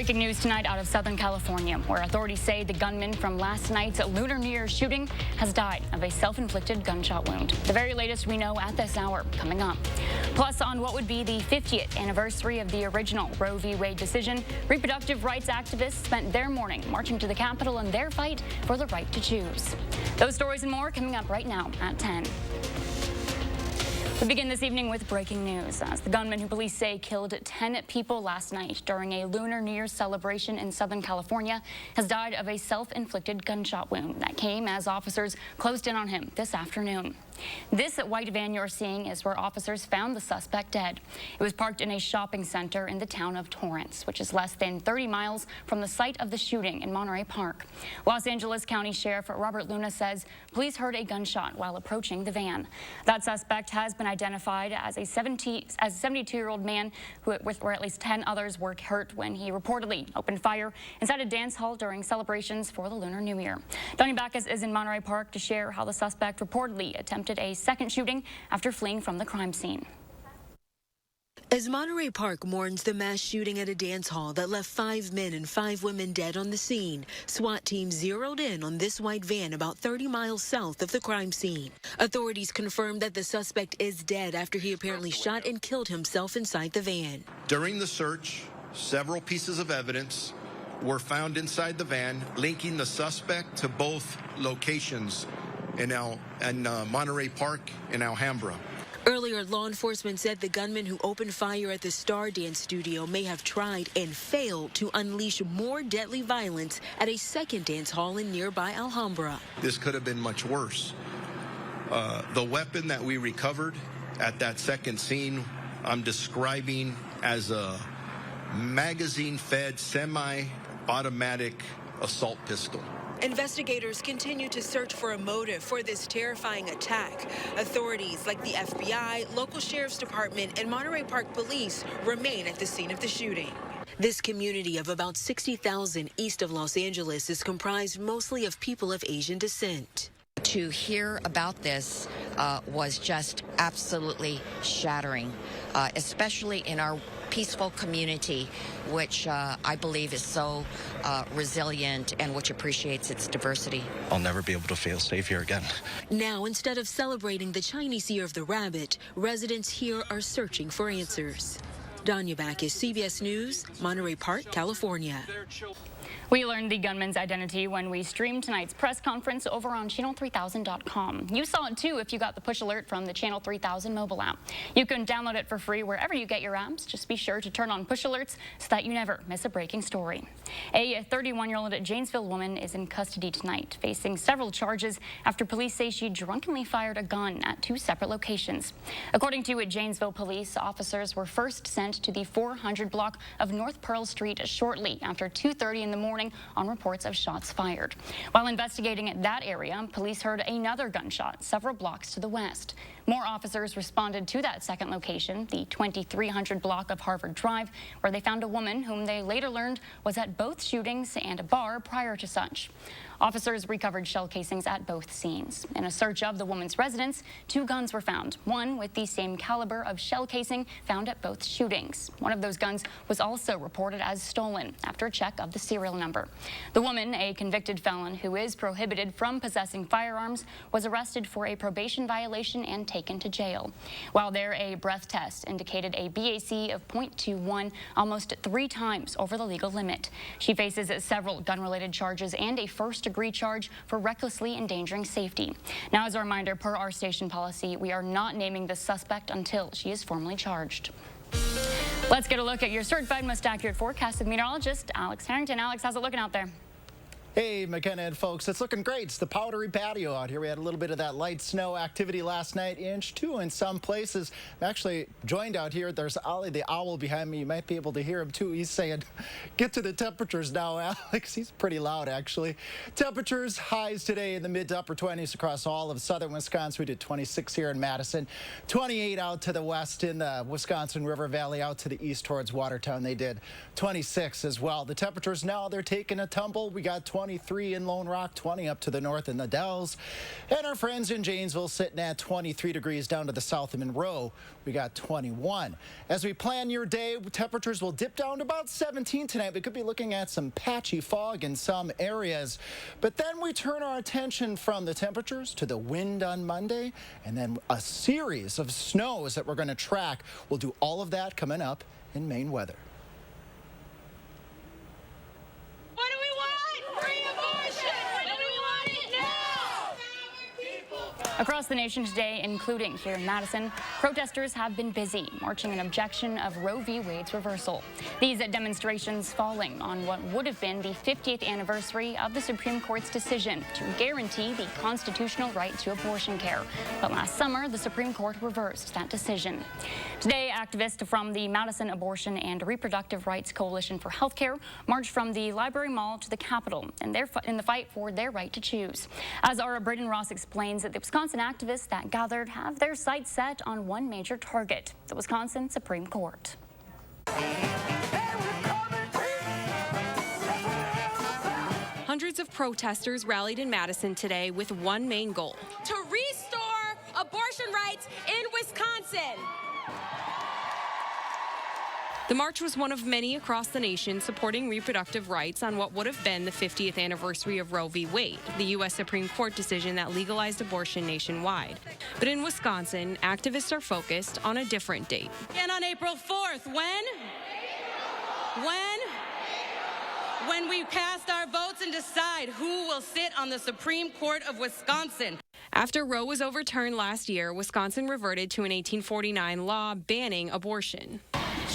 Breaking news tonight out of Southern California, where authorities say the gunman from last night's Lunar New Year shooting has died of a self-inflicted gunshot wound. The very latest we know at this hour, coming up. Plus, on what would be the 50th anniversary of the original Roe v. Wade decision, reproductive rights activists spent their morning marching to the Capitol in their fight for the right to choose. Those stories and more coming up right now at 10. We begin this evening with breaking news, as the gunman who police say killed 10 people last night during a Lunar New Year celebration in Southern California has died of a self-inflicted gunshot wound that came as officers closed in on him this afternoon. This white van you're seeing is where officers found the suspect dead. It was parked in a shopping center in the town of Torrance, which is less than 30 miles from the site of the shooting in Monterey Park. Los Angeles County Sheriff Robert Luna says police heard a gunshot while approaching the van. That suspect has been identified as a 72-year-old man where at least 10 others were hurt when he reportedly opened fire inside a dance hall during celebrations for the Lunar New Year. Donnie Backus is in Monterey Park to share how the suspect reportedly attempted a second shooting after fleeing from the crime scene. As Monterey Park mourns the mass shooting at a dance hall that left 5 men and 5 women dead on the scene, SWAT teams zeroed in on this white van about 30 miles south of the crime scene. Authorities confirmed that the suspect is dead after he apparently shot and killed himself inside the van. During the search, several pieces of evidence were found inside the van linking the suspect to both locations in Monterey Park and Alhambra. Earlier, law enforcement said the gunman who opened fire at the Star Dance studio may have tried and failed to unleash more deadly violence at a second dance hall in nearby Alhambra. This could have been much worse. The weapon that we recovered at that second scene, I'm describing as a magazine-fed semi-automatic assault pistol. Investigators continue to search for a motive for this terrifying attack. Authorities like the FBI, local sheriff's department, and Monterey Park police remain at the scene of the shooting. This community of about 60,000 east of Los Angeles is comprised mostly of people of Asian descent. To hear about this was just absolutely shattering, especially in our peaceful community, which I believe is so resilient and which appreciates its diversity. I'll never be able to feel safe here again. Now, instead of celebrating the Chinese Year of the Rabbit, residents here are searching for answers. Donnie Backus, CBS News, Monterey Park, California. We learned the gunman's identity when we streamed tonight's press conference over on channel3000.com. You saw it too if you got the push alert from the Channel 3000 mobile app. You can download it for free wherever you get your apps. Just be sure to turn on push alerts so that you never miss a breaking story. A 31-year-old Janesville woman is in custody tonight, facing several charges after police say she drunkenly fired a gun at 2 separate locations. According to Janesville police, officers were first sent to the 400 block of North Pearl Street shortly after 2:30 in the morning on reports of shots fired. While investigating that area, police heard another gunshot several blocks to the west. More officers responded to that second location, the 2300 block of Harvard Drive, where they found a woman whom they later learned was at both shootings and a bar prior to such. Officers recovered shell casings at both scenes. In a search of the woman's residence, 2 guns were found, one with the same caliber of shell casing found at both shootings. One of those guns was also reported as stolen after a check of the serial number. The woman, a convicted felon who is prohibited from possessing firearms, was arrested for a probation violation and taken to jail. While there, a breath test indicated a BAC of .21, almost 3 times over the legal limit. She faces several gun-related charges and a first-degree charge for recklessly endangering safety. Now, as a reminder, per our station policy, we are not naming the suspect until she is formally charged. Let's get a look at your certified most accurate forecast with meteorologist Alex Harrington. Alex, how's it looking out there? Hey, McKenna and folks, it's looking great. It's the powdery patio out here. We had a little bit of that light snow activity last night, 1-2 in some places. I'm actually joined out here. There's Ollie the owl behind me. You might be able to hear him too. He's saying, get to the temperatures now, Alex. He's pretty loud, actually. Temperatures, highs today in the mid to upper 20s across all of southern Wisconsin. We did 26 here in Madison, 28 out to the west in the Wisconsin River Valley, out to the east towards Watertown. They did 26 as well. The temperatures now, they're taking a tumble. We got 20 23 in Lone Rock, 20 up to the north in the Dells. And our friends in Janesville sitting at 23 degrees down to the south of Monroe. We got 21. As we plan your day, temperatures will dip down to about 17 tonight. We could be looking at some patchy fog in some areas. But then we turn our attention from the temperatures to the wind on Monday, and then a series of snows that we're going to track. We'll do all of that coming up in Maine weather. What do we want? Free abortion! When do we want it now? Across the nation today, including here in Madison, protesters have been busy marching in objection of Roe v. Wade's reversal. These demonstrations falling on what would have been the 50th anniversary of the Supreme Court's decision to guarantee the constitutional right to abortion care. But last summer, the Supreme Court reversed that decision. Today, activists from the Madison Abortion and Reproductive Rights Coalition for Healthcare marched from the Library Mall to the Capitol in the fight for their right to choose. As our Braden Ross explains, the Wisconsin activists that gathered have their sights set on one major target, the Wisconsin Supreme Court. Hundreds of protesters rallied in Madison today with one main goal: To restore abortion rights in Wisconsin. The march was one of many across the nation supporting reproductive rights on what would have been the 50th anniversary of Roe v. Wade, the U.S. Supreme Court decision that legalized abortion nationwide. But in Wisconsin, activists are focused on a different date. And on April 4th, when we cast our votes and decide who will sit on the Supreme Court of Wisconsin. After Roe was overturned last year, Wisconsin reverted to an 1849 law banning abortion.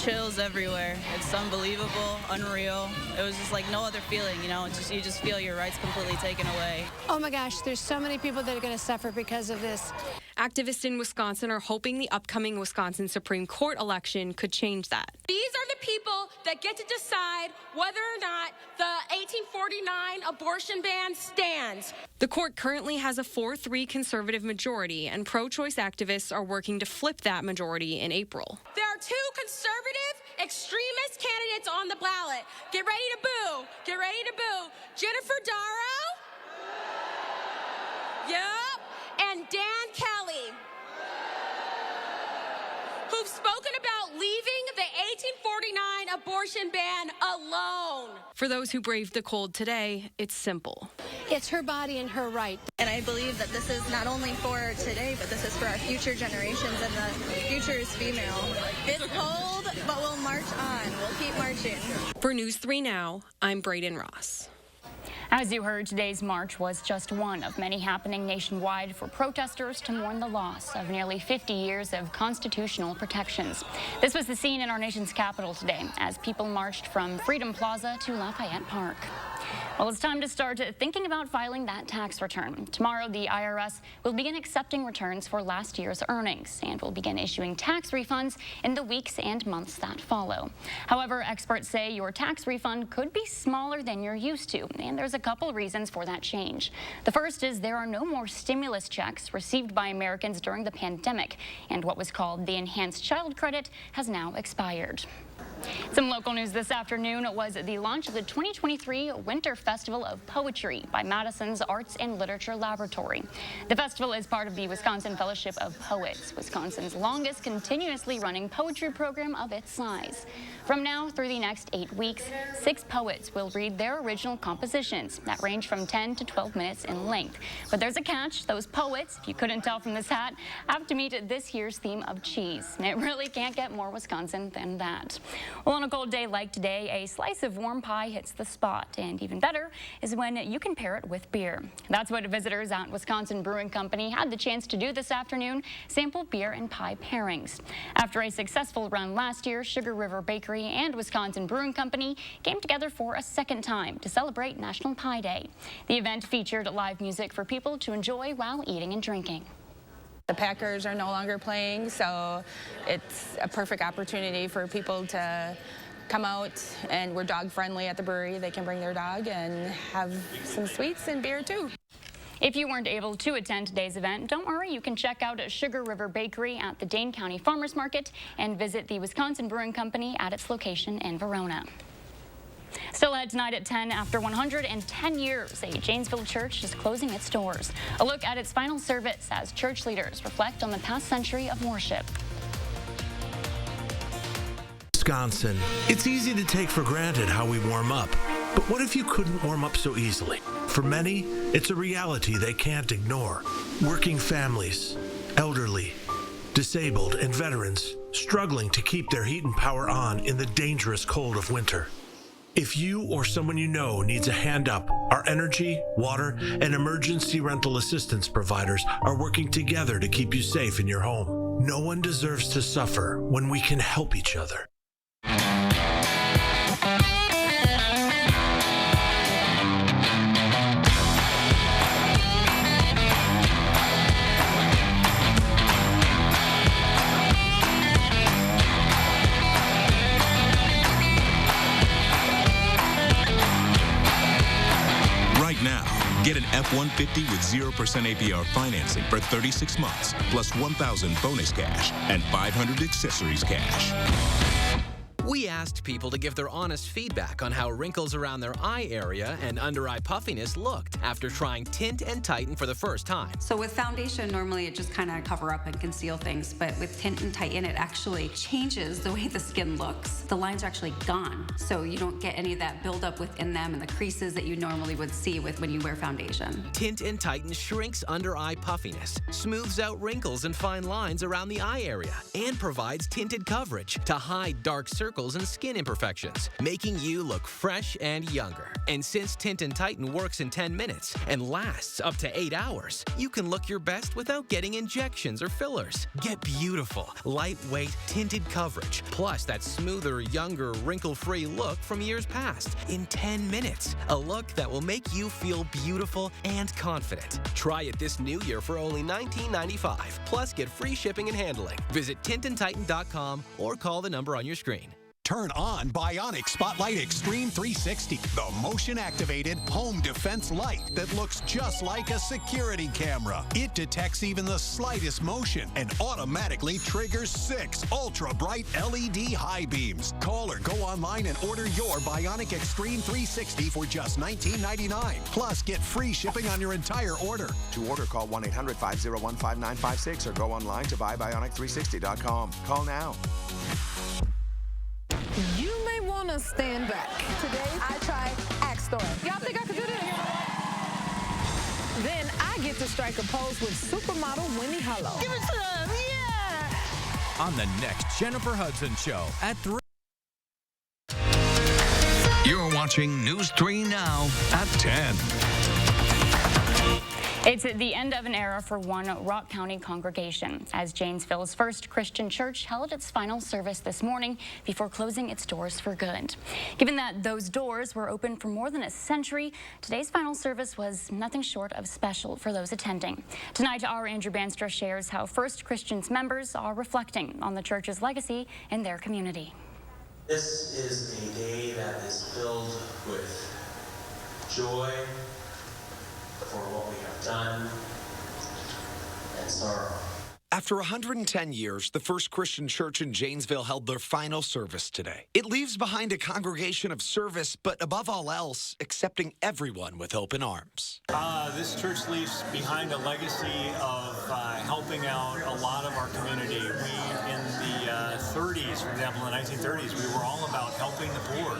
Chills everywhere. It's unbelievable, unreal. It was just like no other feeling, you know. You just feel your rights completely taken away. Oh my gosh, there's so many people that are going to suffer because of this. Activists in Wisconsin are hoping the upcoming Wisconsin Supreme Court election could change that. These are the people that get to decide whether or not the 1849 abortion ban stands. The court currently has a 4-3 conservative majority, and pro-choice activists are working to flip that majority in April. There are two conservative extremist candidates on the ballot. Get ready to boo. Get ready to boo. Jennifer Darrow. Yep. And Dan Kelly, who've spoken about leaving the 1849 abortion ban alone. For those who braved the cold today, it's simple. It's her body and her right. And I believe that this is not only for today, but this is for our future generations, and the future is female. It's cold, but we'll march on. We'll keep marching. For News 3 Now, I'm Braden Ross. As you heard, today's march was just one of many happening nationwide for protesters to mourn the loss of nearly 50 years of constitutional protections. This was the scene in our nation's capital today as people marched from Freedom Plaza to Lafayette Park. Well, it's time to start thinking about filing that tax return. Tomorrow, the IRS will begin accepting returns for last year's earnings and will begin issuing tax refunds in the weeks and months that follow. However, experts say your tax refund could be smaller than you're used to, and there's a couple reasons for that change. The first is there are no more stimulus checks received by Americans during the pandemic, and what was called the Enhanced Child Credit has now expired. Some local news this afternoon was the launch of the 2023 Winter Festival of Poetry by Madison's Arts and Literature Laboratory. The festival is part of the Wisconsin Fellowship of Poets, Wisconsin's longest continuously running poetry program of its size. From now through the next 8 weeks, 6 poets will read their original compositions that range from 10 to 12 minutes in length. But there's a catch. Those poets, if you couldn't tell from this hat, have to meet this year's theme of cheese. And it really can't get more Wisconsin than that. Well, on a cold day like today, a slice of warm pie hits the spot, and even better is when you can pair it with beer. That's what visitors at Wisconsin Brewing Company had the chance to do this afternoon, sample beer and pie pairings. After a successful run last year, Sugar River Bakery and Wisconsin Brewing Company came together for a second time to celebrate National Pie Day. The event featured live music for people to enjoy while eating and drinking. The Packers are no longer playing, so it's a perfect opportunity for people to come out, and we're dog friendly at the brewery. They can bring their dog and have some sweets and beer too. If you weren't able to attend today's event, don't worry, you can check out Sugar River Bakery at the Dane County Farmers Market and visit the Wisconsin Brewing Company at its location in Verona. Still ahead tonight at 10, after 110 years, a Janesville church is closing its doors. A look at its final service as church leaders reflect on the past century of worship. Wisconsin. It's easy to take for granted how we warm up. But what if you couldn't warm up so easily? For many, it's a reality they can't ignore. Working families, elderly, disabled, and veterans struggling to keep their heat and power on in the dangerous cold of winter. If you or someone you know needs a hand up, our energy, water, and emergency rental assistance providers are working together to keep you safe in your home. No one deserves to suffer when we can help each other. Get an F-150 with 0% APR financing for 36 months, plus $1,000 bonus cash and $500 accessories cash. We asked people to give their honest feedback on how wrinkles around their eye area and under-eye puffiness looked after trying Tint and Tighten for the first time. So with foundation, normally it just kind of cover up and conceal things, but with Tint and Tighten, it actually changes the way the skin looks. The lines are actually gone, so you don't get any of that buildup within them and the creases that you normally would see with when you wear foundation. Tint and Tighten shrinks under-eye puffiness, smooths out wrinkles and fine lines around the eye area, and provides tinted coverage to hide dark circles and skin imperfections, making you look fresh and younger. And since Tint and Tighten works in 10 minutes and lasts up to 8 hours, you can look your best without getting injections or fillers. Get beautiful, lightweight, tinted coverage, plus that smoother, younger, wrinkle-free look from years past in 10 minutes. A look that will make you feel beautiful and confident. Try it this new year for only $19.95, plus get free shipping and handling. Visit tintandtighten.com or call the number on your screen. Turn on Bionic Spotlight Extreme 360, the motion-activated home defense light that looks just like a security camera. It detects even the slightest motion and automatically triggers 6 ultra-bright LED high beams. Call or go online and order your Bionic Extreme 360 for just $19.99. Plus, get free shipping on your entire order. To order, call 1-800-501-5956 or go online to buybionic360.com. Call now. You may want to stand back. Today, I try Axe Story. Y'all think I could do this? Then I get to strike a pose with supermodel Winnie Hollow. Give it some, yeah! On the next Jennifer Hudson Show at 3. You're watching News 3 Now at 10. It's at the end of an era for one Rock County congregation, as Janesville's First Christian Church held its final service this morning before closing its doors for good. Given that those doors were open for more than a century, today's final service was nothing short of special for those attending. Tonight, our Andrew Banstra shares how First Christian's members are reflecting on the church's legacy in their community. This is a day that is filled with joy for what we have done and sorrow. After 110 years, the First Christian Church in Janesville held their final service today. It leaves behind a congregation of service, but above all else, accepting everyone with open arms. This church leaves behind a legacy of helping out a lot of our community. We, in the 30s, for example, in the 1930s, we were all about helping the poor.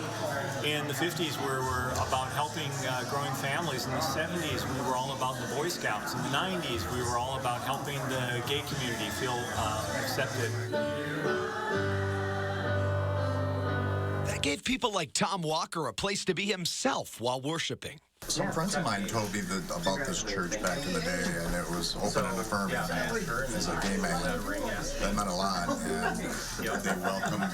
In the 50s, we were about helping growing families. In the 70s, we were all about the Boy Scouts. In the 90s, we were all about helping the gay community feel accepted. That gave people like Tom Walker a place to be himself while worshiping. Some friends of mine told me about this church back in the day, and it was open and affirming. As a gay man, that meant a lot, and they welcomed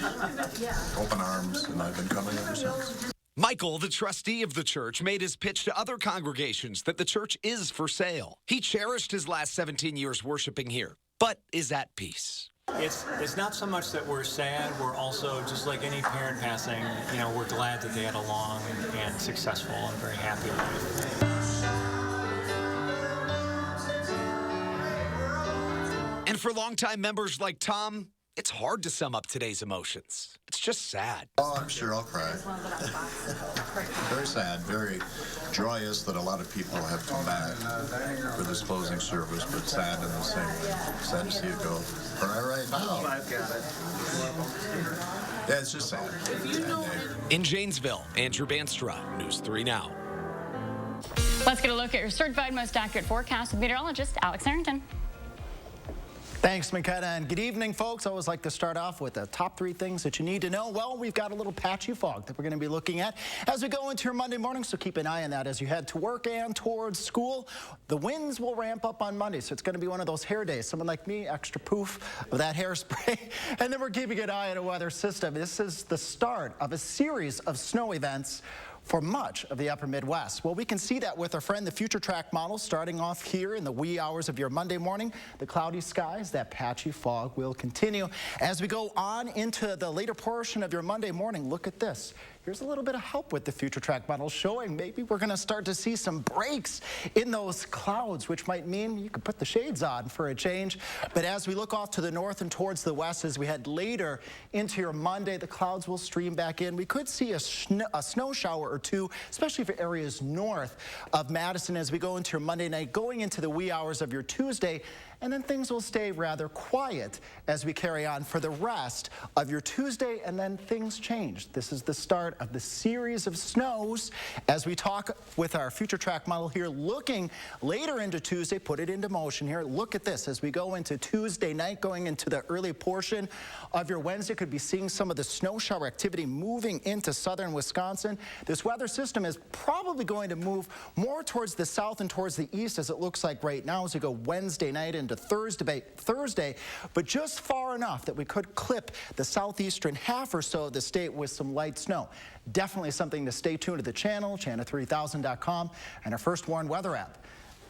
open arms, and I've been coming ever since. Michael, the trustee of the church, made his pitch to other congregations that the church is for sale. He cherished his last 17 years worshiping here, but is at peace. It's not so much that we're sad, we're also, just like any parent passing, you know, we're glad that they had a long and successful and very happy life. And for longtime members like Tom, It's hard to sum up today's emotions. It's just sad. Oh, I'm sure I'll cry. Very sad, very joyous that a lot of people have come back for this closing service, but sad in the same way. Sad to see it go. Right now. Yeah, it's just sad. In Janesville, Andrew Banstra, News 3 Now. Let's get a look at your certified most accurate forecast with meteorologist Alex Harrington. Thanks, McKenna, and good evening, folks. I always like to start off with the top 3 things that you need to know. Well, we've got a little patchy fog that we're going to be looking at as we go into your Monday morning, so keep an eye on that as you head to work and towards school. The winds will ramp up on Monday, so it's going to be one of those hair days. Someone like me, extra poof of that hairspray. And then we're keeping an eye on a weather system. This is the start of a series of snow events for much of the upper Midwest. Well, we can see that with our friend, the Future Track model, starting off here in the wee hours of your Monday morning. The cloudy skies, that patchy fog will continue. As we go on into the later portion of your Monday morning, look at this. Here's a little bit of help with the Future Track model showing maybe we're going to start to see some breaks in those clouds, which might mean you could put the shades on for a change. But as we look off to the north and towards the west, as we head later into your Monday, the clouds will stream back in. We could see a snow shower or two, especially for areas north of Madison as we go into your Monday night, going into the wee hours of your Tuesday. And then things will stay rather quiet as we carry on for the rest of your Tuesday, and then things change. This is the start of the series of snows as we talk with our Future Track model here, looking later into Tuesday, put it into motion here. Look at this as we go into Tuesday night, going into the early portion of your Wednesday. Could be seeing some of the snow shower activity moving into southern Wisconsin. This weather system is probably going to move more towards the south and towards the east, as it looks like right now as we go Wednesday night into Thursday, but just far enough that we could clip the southeastern half or so of the state with some light snow. Definitely something to stay tuned to the channel, channel3000.com, and our First Warn weather app.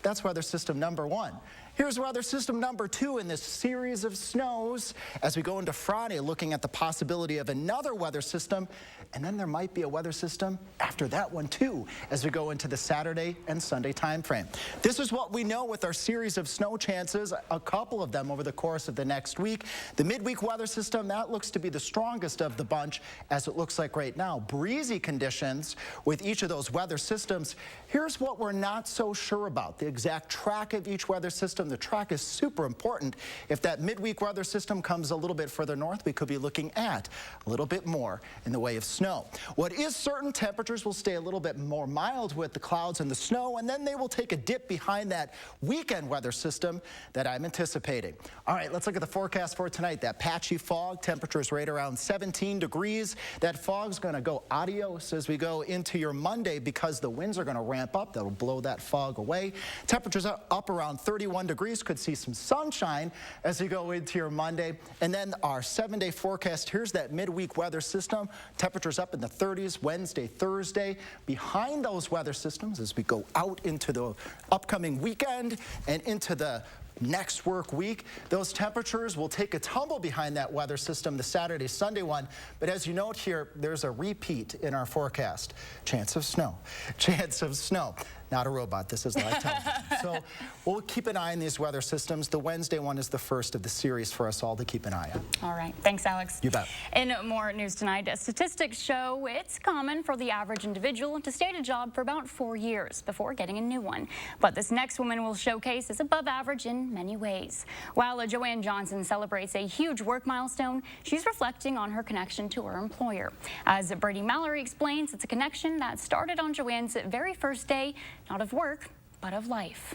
That's weather system number 1. Here's weather system number 2 in this series of snows as we go into Friday, looking at the possibility of another weather system, and then there might be a weather system after that one too as we go into the Saturday and Sunday time frame. This is what we know with our series of snow chances, a couple of them over the course of the next week. The midweek weather system, that looks to be the strongest of the bunch as it looks like right now. Breezy conditions with each of those weather systems. Here's what we're not so sure about, the exact track of each weather system. The track is super important. If that midweek weather system comes a little bit further north, we could be looking at a little bit more in the way of snow. What is certain, temperatures will stay a little bit more mild with the clouds and the snow, and then they will take a dip behind that weekend weather system that I'm anticipating. All right, let's look at the forecast for tonight. That patchy fog, temperatures right around 17 degrees. That fog's going to go adios as we go into your Monday because the winds are going to ramp up. That'll blow that fog away. Temperatures are up around 31 degrees. Could see some sunshine as we go into your Monday. And then our 7-day forecast, here's that midweek weather system. Temperatures up in the 30s Wednesday, Thursday. Behind those weather systems as we go out into the upcoming weekend and into the next work week, those temperatures will take a tumble behind that weather system, the Saturday, Sunday one. But as you note here, there's a repeat in our forecast. Chance of snow. Chance of snow. Not a robot. This is live television. So we'll keep an eye on these weather systems. The Wednesday one is the first of the series for us all to keep an eye on. All right. Thanks, Alex. You bet. In more news tonight, statistics show it's common for the average individual to stay at a job for about 4 years before getting a new one. But this next woman will showcase is above average in many ways. While Joanne Johnson celebrates a huge work milestone, she's reflecting on her connection to her employer. As Brady Mallory explains, it's a connection that started on Joanne's very first day, not of work, but of life.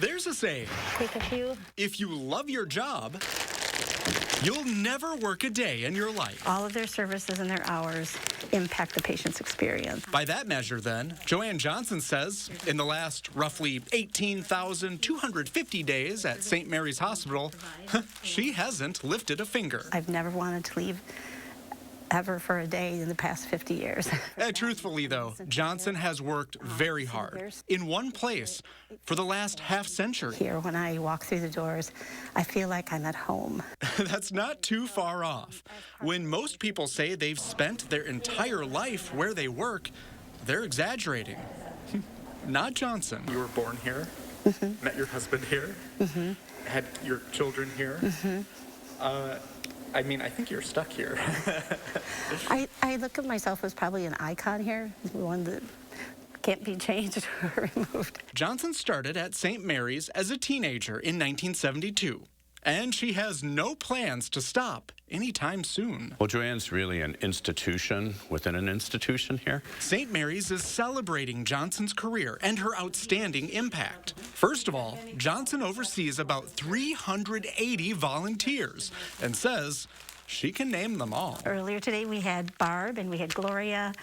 There's a saying. Take a few. If you love your job, you'll never work a day in your life. All of their services and their hours impact the patient's experience. By that measure, then, Joanne Johnson says in the last roughly 18,250 days at St. Mary's Hospital, she hasn't lifted a finger. I've never wanted to leave ever for a day in the past 50 years. Truthfully, though, Johnson has worked very hard in one place for the last half century. Here, when I walk through the doors, I feel like I'm at home. That's not too far off. When most people say they've spent their entire life where they work, they're exaggerating. Not Johnson. You were born here, met your husband here, had your children here. I mean, I think you're stuck here. I look at myself as probably an icon here, one that can't be changed or removed. Johnson started at St. Mary's as a teenager in 1972, and she has no plans to stop anytime soon. Well, Joanne's really an institution within an institution here. St. Mary's is celebrating Johnson's career and her outstanding impact. First of all, Johnson oversees about 380 volunteers and says she can name them all. Earlier today we had Barb and we had Gloria.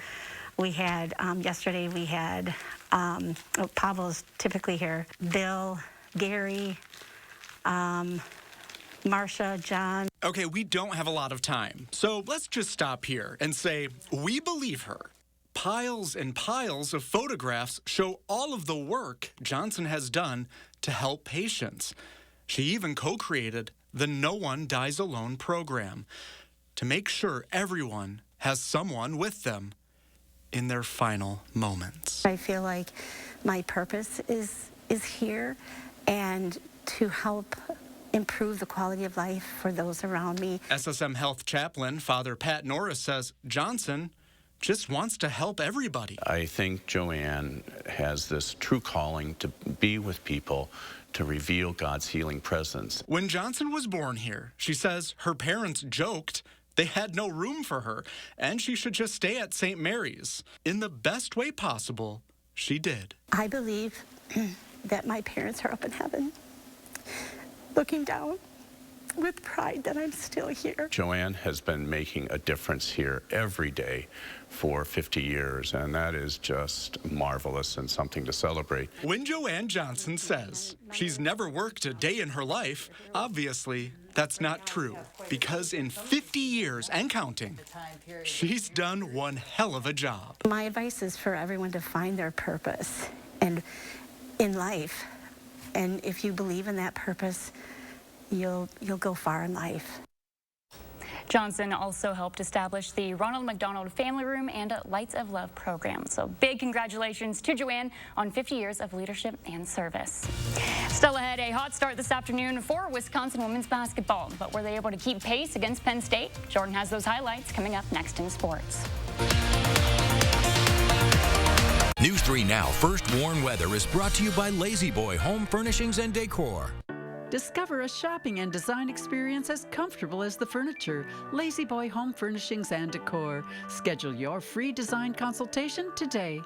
We had, yesterday we had, Pavel's typically here, Bill, Gary, Marcia, John. Okay, we don't have a lot of time, so let's just stop here and say we believe her. Piles and piles of photographs show all of the work Johnson has done to help patients. She even co-created the No One Dies Alone program to make sure everyone has someone with them in their final moments. I feel like my purpose is here, and to help improve the quality of life for those around me. SSM Health Chaplain Father Pat Norris says Johnson just wants to help everybody. I think Joanne has this true calling to be with people, to reveal God's healing presence. When Johnson was born here, she says her parents joked they had no room for her and she should just stay at St. Mary's. In the best way possible, she did. I believe that my parents are up in heaven, looking down with pride that I'm still here. Joanne has been making a difference here every day for 50 years, and that is just marvelous and something to celebrate. When Joanne Johnson says she's never worked a day in her life, obviously that's not true, because in 50 years and counting, she's done one hell of a job. My advice is for everyone to find their purpose and in life, and if you believe in that purpose, you'll go far in life. Johnson also helped establish the Ronald McDonald Family Room and Lights of Love program. So big congratulations to Joanne on 50 years of leadership and service. Still ahead, a hot start this afternoon for Wisconsin women's basketball. But were they able to keep pace against Penn State? Jordan has those highlights coming up next in sports. News 3 Now First Warn Weather is brought to you by Lazy Boy Home Furnishings and Decor. Discover a shopping and design experience as comfortable as the furniture. Lazy Boy Home Furnishings and Decor. Schedule your free design consultation today.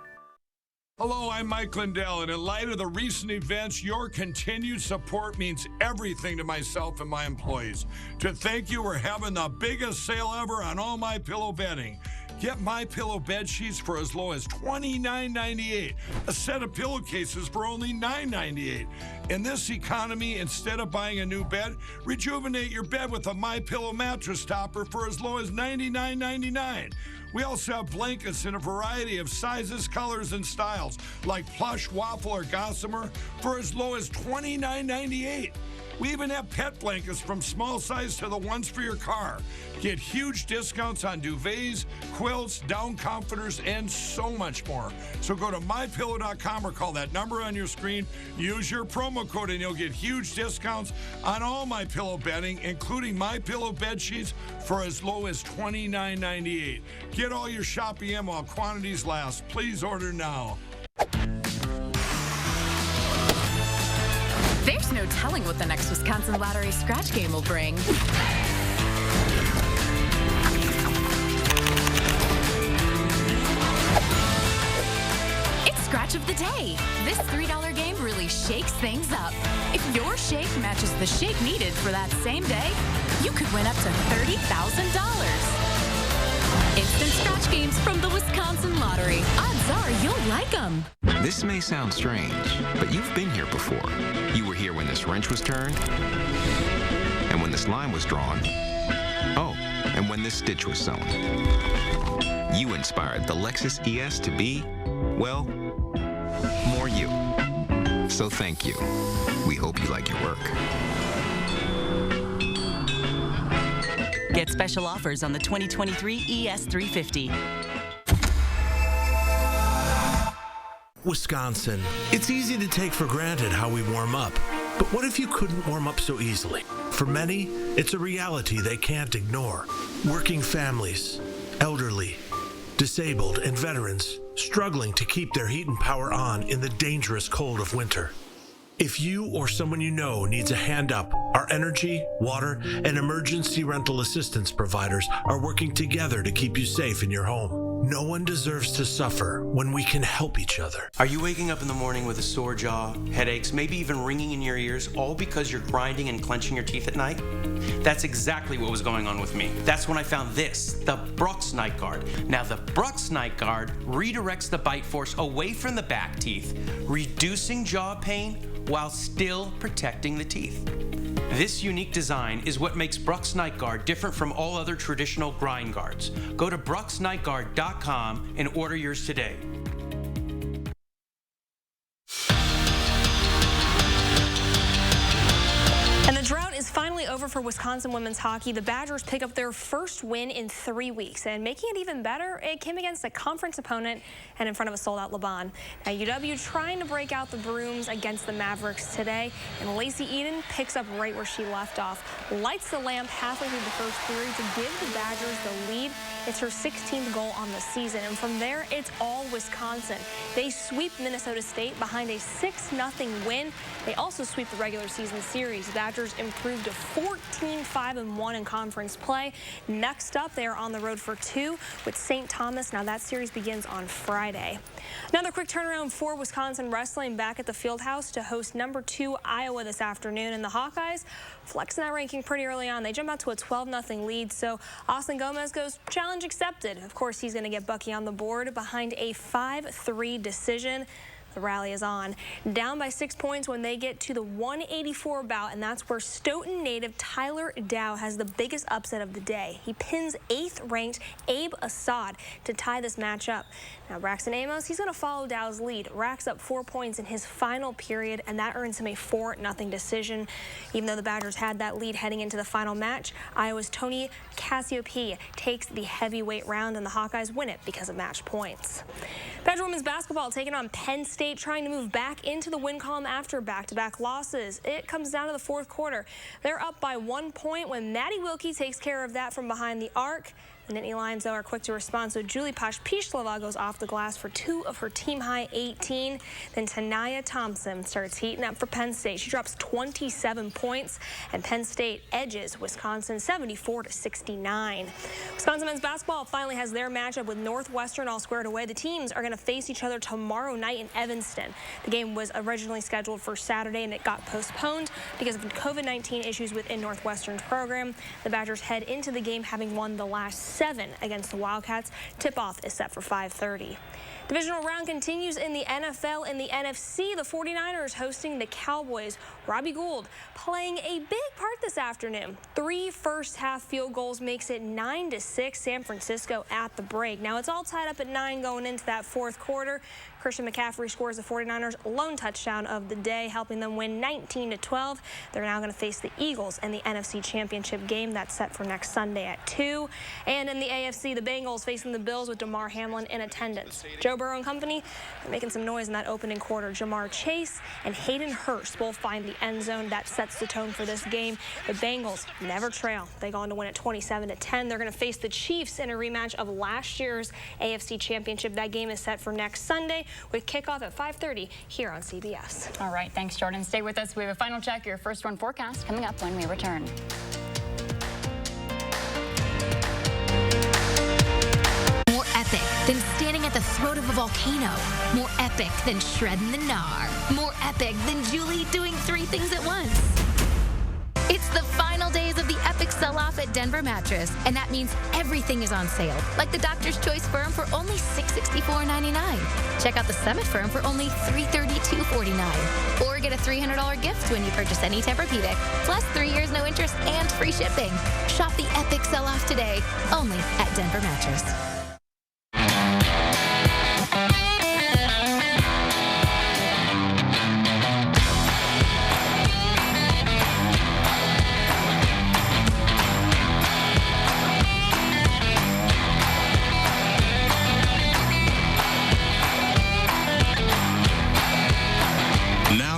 Hello, I'm Mike Lindell, and in light of the recent events, your continued support means everything to myself and my employees. To thank you, we're having the biggest sale ever on all MyPillow bedding. Get MyPillow bed sheets for as low as $29.98. A set of pillowcases for only $9.98. In this economy, instead of buying a new bed, rejuvenate your bed with a MyPillow mattress topper for as low as $99.99. We also have blankets in a variety of sizes, colors, and styles, like plush, waffle, or gossamer, for as low as $29.98. We even have pet blankets from small size to the ones for your car. Get huge discounts on duvets, quilts, down comforters, and so much more. So go to MyPillow.com or call that number on your screen. Use your promo code and you'll get huge discounts on all MyPillow bedding, including MyPillow bed sheets for as low as $29.98. Get all your shopping in while quantities last. Please order now. There's no telling what the next Wisconsin Lottery scratch game will bring. It's Scratch of the Day. This $3 game really shakes things up. If your shake matches the shake needed for that same day, you could win up to $30,000. Instant scratch games from the Wisconsin Lottery. Odds are you'll like them. This may sound strange, but you've been here before. You were here when this wrench was turned, and when this line was drawn. Oh, and when this stitch was sewn. You inspired the Lexus ES to be, well, more you. So thank you. We hope you like your work. Get special offers on the 2023 ES350. Wisconsin. It's easy to take for granted how we warm up. But what if you couldn't warm up so easily? For many, it's a reality they can't ignore. Working families, elderly, disabled, and veterans struggling to keep their heat and power on in the dangerous cold of winter. If you or someone you know needs a hand up, our energy, water, and emergency rental assistance providers are working together to keep you safe in your home. No one deserves to suffer when we can help each other. Are you waking up in the morning with a sore jaw, headaches, maybe even ringing in your ears, all because you're grinding and clenching your teeth at night? That's exactly what was going on with me. That's when I found this, the Brux Night Guard. Now, the Brux Night Guard redirects the bite force away from the back teeth, reducing jaw pain while still protecting the teeth. This unique design is what makes Brux Night Guard different from all other traditional grind guards. Go to bruxnightguard.com and order yours today. And the drought is finally over for Wisconsin women's hockey. The Badgers pick up their first win in 3 weeks, and making it even better, it came against a conference opponent and in front of a sold-out Laban. Now, UW trying to break out the brooms against the Mavericks today, and Lacey Eden picks up right where she left off. Lights the lamp halfway through the first period to give the Badgers the lead. It's her 16th goal on the season, and from there, it's all Wisconsin. They sweep Minnesota State behind a 6-0 win. They also sweep the regular season series. The Badgers improved to 14-5-1 in conference play. Next up, they are on the road for 2 with St. Thomas. Now, that series begins on Friday. Another quick turnaround for Wisconsin wrestling back at the Fieldhouse to host number 2 Iowa this afternoon. And the Hawkeyes flexing that ranking pretty early on. They jump out to a 12-0 lead. So Austin Gomez goes, challenge accepted. Of course, he's going to get Bucky on the board behind a 5-3 decision. The rally is on. Down by 6 points when they get to the 184 bout, and that's where Stoughton native Tyler Dow has the biggest upset of the day. He pins 8th-ranked Abe Assad to tie this match up. Now, Braxton Amos, he's going to follow Dow's lead. Racks up 4 points in his final period, and that earns him a 4-0 decision. Even though the Badgers had that lead heading into the final match, Iowa's Tony Cassiope takes the heavyweight round, and the Hawkeyes win it because of match points. Badger women's basketball taking on Penn State, trying to move back into the win column after back-to-back losses. It comes down to the fourth quarter. They're up by 1 point when Maddie Wilkie takes care of that from behind the arc. The Nittany Lions, though, are quick to respond, so Julie Posh-Pishlava goes off the glass for 2 of her team-high 18. Then Tanaya Thompson starts heating up for Penn State. She drops 27 points, and Penn State edges Wisconsin 74-69. Wisconsin men's basketball finally has their matchup with Northwestern all squared away. The teams are going to face each other tomorrow night in Evanston. The game was originally scheduled for Saturday, and it got postponed because of COVID-19 issues within Northwestern's program. The Badgers head into the game having won the last 7 against the Wildcats. Tip-off is set for 5:30. Divisional round continues in the NFL. In the NFC, the 49ers hosting the Cowboys. Robbie Gould playing a big part this afternoon. 3 first-half field goals makes it 9-6 San Francisco at the break. Now, it's all tied up at 9 going into that fourth quarter. Christian McCaffrey scores the 49ers' lone touchdown of the day, helping them win 19-12. They're now going to face the Eagles in the NFC Championship game. That's set for next Sunday at 2. And in the AFC, the Bengals facing the Bills with Damar Hamlin in attendance. Joe Burrow and company are making some noise in that opening quarter. Jamar Chase and Hayden Hurst both find the end zone. That sets the tone for this game. The Bengals never trail. They go on to win at 27-10. They're going to face the Chiefs in a rematch of last year's AFC Championship. That game is set for next Sunday with kickoff at 5:30 here on CBS. All right, thanks, Jordan. Stay with us. We have a final check, your first run forecast, coming up when we return. More epic than standing at the throat of a volcano. More epic than shredding the gnar. More epic than Julie doing 3 things at once. It's the final days of the epic sell-off at Denver Mattress, and that means everything is on sale, like the Doctor's Choice Firm for only $664.99. Check out the Summit Firm for only $332.49. Or get a $300 gift when you purchase any Tempur-Pedic, plus 3 years no interest and free shipping. Shop the epic sell-off today, only at Denver Mattress.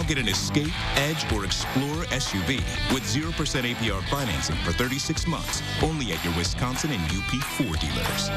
Get an Escape, Edge, or Explorer SUV with 0% APR financing for 36 months. Only at your Wisconsin and UP Ford dealers.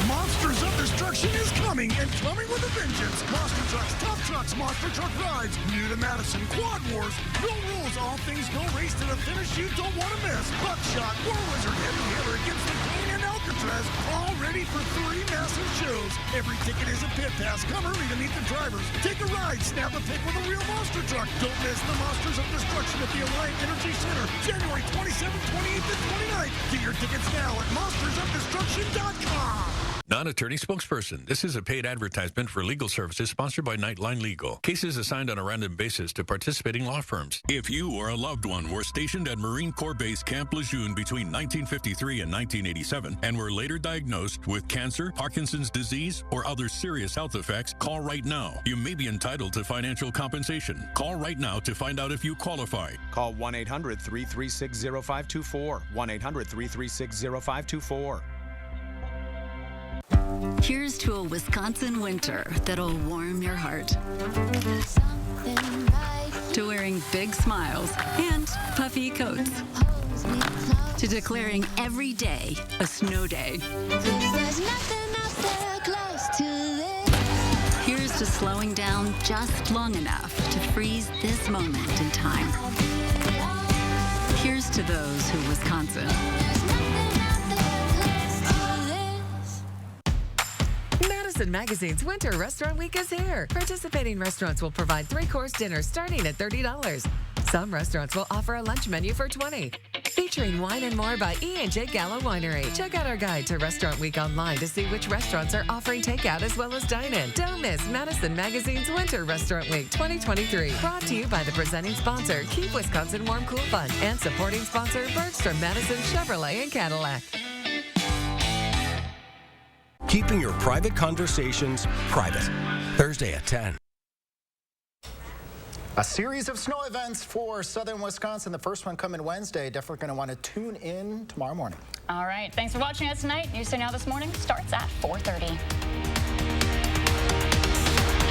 Monsters of Destruction is coming, and coming with a vengeance. Monster Trucks, Tough Trucks, Monster Truck Rides, new to Madison, Quad Wars, no rules, all things no race to the finish you don't want to miss. Buckshot, War Wizard, Heavy Hitter against the King and Alcatraz, all ready for 3 massive shows. Every ticket is a pit pass. Come early to meet the drivers. Take a ride, snap a pic with a real monster truck. Don't miss the Monsters of Destruction at the Alliant Energy Center, January 27th, 28th, and 29th. Get your tickets now at monstersofdestruction.com. Non-attorney spokesperson. This is a paid advertisement for legal services sponsored by Nightline Legal. Cases assigned on a random basis to participating law firms. If you or a loved one were stationed at Marine Corps Base Camp Lejeune between 1953 and 1987 and were later diagnosed with cancer, Parkinson's disease, or other serious health effects, call right now. You may be entitled to financial compensation. Call right now to find out if you qualify. Call 1-800-336-0524. 1-800-336-0524. Here's to a Wisconsin winter that'll warm your heart. To wearing big smiles and puffy coats. To declaring every day a snow day. Here's to slowing down just long enough to freeze this moment in time. Here's to those who Wisconsin. Madison Magazine's Winter Restaurant Week is here. Participating restaurants will provide 3-course dinners starting at $30. Some restaurants will offer a lunch menu for $20. Featuring Wine and More by E&J Gallo Winery. Check out our guide to Restaurant Week online to see which restaurants are offering takeout as well as dine-in. Don't miss Madison Magazine's Winter Restaurant Week 2023. Brought to you by the presenting sponsor, Keep Wisconsin Warm Cool Fund, and supporting sponsor, Bergstrom Madison Chevrolet and Cadillac. Keeping your private conversations private. Thursday at 10. A series of snow events for southern Wisconsin. The first one coming Wednesday. Definitely going to want to tune in tomorrow morning. All right. Thanks for watching us tonight. News Day Now this morning starts at 4:30.